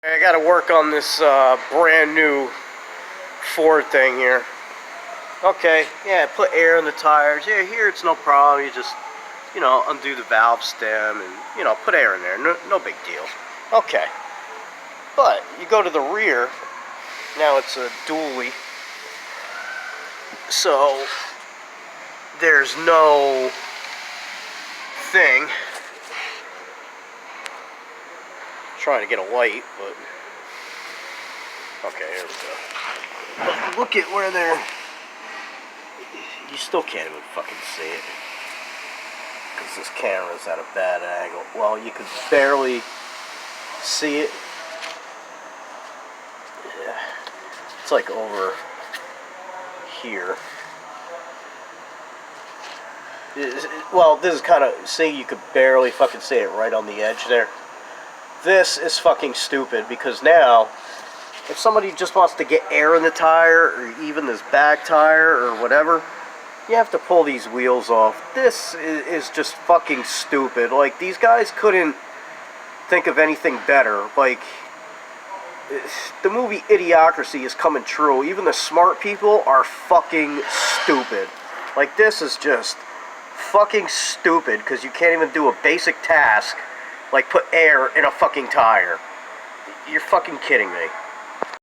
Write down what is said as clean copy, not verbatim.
I got to work on this brand new Ford thing here. Okay, yeah, put air in the tires. Yeah, here it's no problem. You just, undo the valve stem and, put air in there. No big deal. Okay. But you go to the rear. Now it's a dually. So there's no thing. Trying to get a light, but okay, here we go. But look at where they're. You still can't even fucking see it because this camera's at a bad angle. Well, you could barely see it. Yeah. It's like over here. Well, this is kind of, see, you could barely fucking see it right on the edge there. This is fucking stupid because now, if somebody just wants to get air in the tire or even this back tire or whatever, you have to pull these wheels off. This is just fucking stupid. Like, these guys couldn't think of anything better. Like, the movie Idiocracy is coming true. Even the smart people are fucking stupid. Like, this is just fucking stupid because you can't even do a basic task like put air in a fucking tire. You're fucking kidding me.